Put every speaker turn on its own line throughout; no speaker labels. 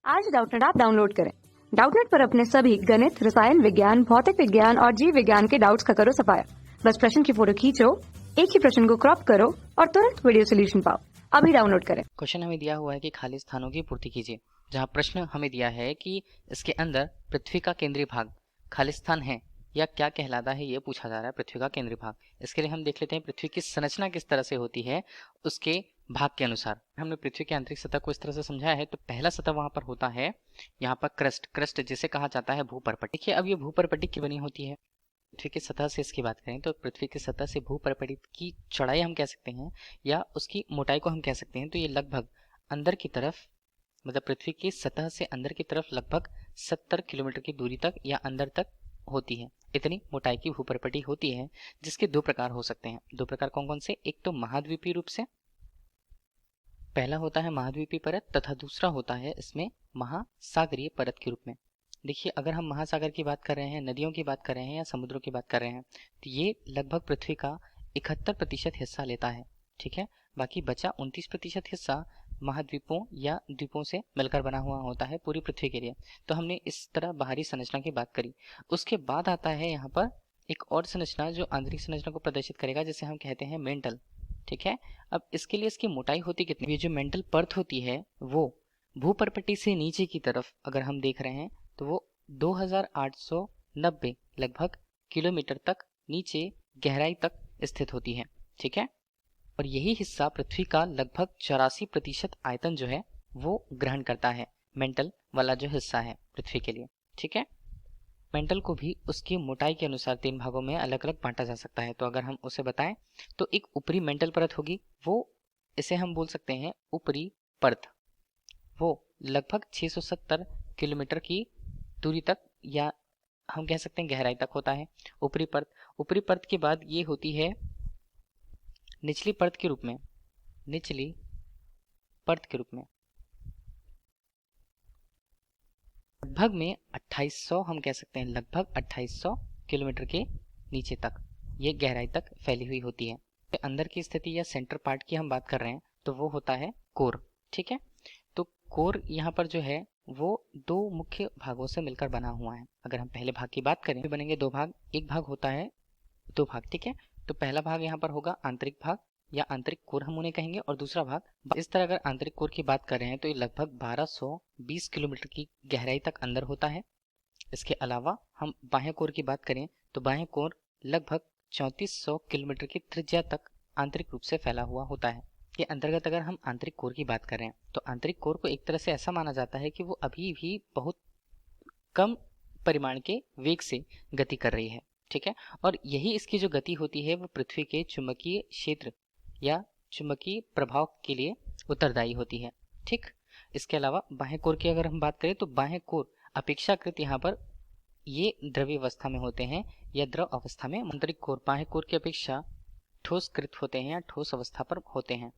आज Doubtnut app download करें। Doubtnut पर अपने सभी गणित, रसायन विज्ञान, भौतिक विज्ञान और जीव विज्ञान के डाउट्स का करो सफाया। बस प्रश्न की फोटो खींचो, एक ही प्रश्न को क्रॉप करो और तुरंत वीडियो सोल्यूशन पाओ। अभी डाउनलोड करें।
क्वेश्चन हमें दिया हुआ है कि खाली स्थानों की पूर्ति कीजिए। जहां प्रश्न हमें दिया है कि इसके अंदर पृथ्वी का केंद्रीय भाग खाली स्थान है या क्या कहलाता है, ये पूछा जा रहा है। पृथ्वी का केंद्रीय भाग, इसके लिए हम देख लेते हैं पृथ्वी की संरचना किस तरह से होती है उसके भाग के अनुसार। हमने पृथ्वी की आंतरिक सतह को इस तरह से समझाया है। तो पहला सतह वहां पर होता है यहाँ पर क्रस्ट जिसे कहा जाता है भूपर्पट। देखिए अब ये भूपर्पटी की बनी होती है। पृथ्वी की सतह से इसकी बात करें तो पृथ्वी की सतह से भूपर्पटी की चौड़ाई हम कह सकते हैं या उसकी मोटाई को हम कह सकते हैं। तो ये लगभग अंदर की तरफ, मतलब पृथ्वी की सतह से अंदर की तरफ लगभग 70 किलोमीटर की दूरी तक या अंदर तक होती है। इतनी मोटाई की भूपर्पटी होती है, जिसके दो प्रकार हो सकते हैं। दो प्रकार कौन कौन से? एक तो महाद्वीपीय रूप से, पहला होता है महाद्वीपीय परत, तथा दूसरा होता है इसमें महासागरीय परत के रूप में। देखिए अगर हम महासागर की बात कर रहे हैं, नदियों की बात कर रहे हैं या समुद्रों की बात कर रहे हैं, तो ये लगभग पृथ्वी का 71% हिस्सा लेता है। ठीक है, बाकी बचा 29% हिस्सा महाद्वीपों या द्वीपों से मिलकर बना हुआ होता है पूरी पृथ्वी के लिए। तो हमने इस तरह बाहरी संरचना की बात करी। उसके बाद आता है यहाँ पर एक और संरचना जो आंतरिक संरचना को प्रदर्शित करेगा, जिसे हम कहते हैं मेंटल। ठीक है, अब इसके लिए इसकी मोटाई होती कितनी? ये जो मेंटल परत होती है वो भूपर्पटी से नीचे की तरफ अगर हम देख रहे हैं तो वो 2890 लगभग किलोमीटर तक नीचे गहराई तक स्थित होती है। ठीक है, और यही हिस्सा पृथ्वी का लगभग 84% आयतन जो है वो ग्रहण करता है, मेंटल वाला जो हिस्सा है पृथ्वी के लिए। ठीक है, मेंटल को भी उसकी मोटाई के अनुसार 3 भागों में अलग अलग बांटा जा सकता है। तो अगर हम उसे बताएं तो एक ऊपरी मेंटल परत होगी, वो इसे हम बोल सकते हैं ऊपरी परत। वो लगभग 670 किलोमीटर की दूरी तक या हम कह सकते हैं गहराई तक होता है ऊपरी परत। ऊपरी परत के बाद ये होती है निचली परत के रूप में, निचली परत के रूप में लगभग में 2800, हम कह सकते हैं लगभग 2800 किलोमीटर के नीचे तक ये गहराई तक फैली हुई होती है। अंदर की स्थिति या सेंटर पार्ट की हम बात कर रहे हैं तो वो होता है कोर। ठीक है, तो कोर यहाँ पर जो है वो 2 मुख्य भागों से मिलकर बना हुआ है। अगर हम पहले भाग की बात करें तो बनेंगे 2 भाग। एक भाग होता है 2 भाग। ठीक है, तो पहला भाग यहाँ पर होगा आंतरिक भाग या आंतरिक कोर हम उन्हें कहेंगे, और दूसरा भाग इस तरह अगर आंतरिक कोर की बात कर रहे हैं तो ये लगभग 1220 किलोमीटर की गहराई तक अंदर होता है। इसके अलावा हम बाह्य कोर की बात करें तो बाह्य कोर लगभग 3400 किलोमीटर की त्रिज्या तक आंतरिक रूप से फैला हुआ होता है। के अंतर्गत अगर हम आंतरिक कोर की बात कर रहे हैं तो आंतरिक कोर को एक तरह से ऐसा माना जाता है कि वो अभी भी बहुत कम परिमाण के वेग से गति कर रही है। ठीक है, और यही इसकी जो गति होती है वो पृथ्वी के चुंबकीय क्षेत्र या चुंबकीय प्रभाव के लिए उत्तरदायी होती है। ठीक, इसके अलावा बाह्य कोर की अगर हम बात करें तो बाह्य कोर अपेक्षाकृत यहाँ पर ये द्रव्य अवस्था में होते हैं या द्रव अवस्था में। आंतरिक कोर बाह्य कोर की अपेक्षा ठोसकृत होते हैं या ठोस अवस्था पर होते हैं।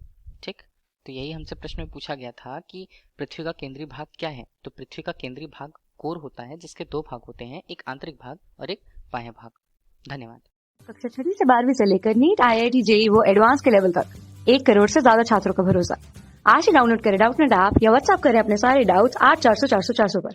ठीक, तो यही हमसे प्रश्न में पूछा गया था कि पृथ्वी का केंद्रीय भाग क्या है। तो पृथ्वी का केंद्रीय भाग कोर होता है, जिसके 2 भाग होते हैं, एक आंतरिक भाग और एक बाह्य भाग। धन्यवाद।
कक्षा 6 से 12वीं से लेकर नीट, IIT, JEE वो एडवांस के लेवल तक 1 करोड़ से ज्यादा छात्रों का भरोसा। आज ही डाउनलोड करें डाउटनेट ऐप या व्हाट्सएप करें अपने सारे डाउट्स 8400 400 400 पर।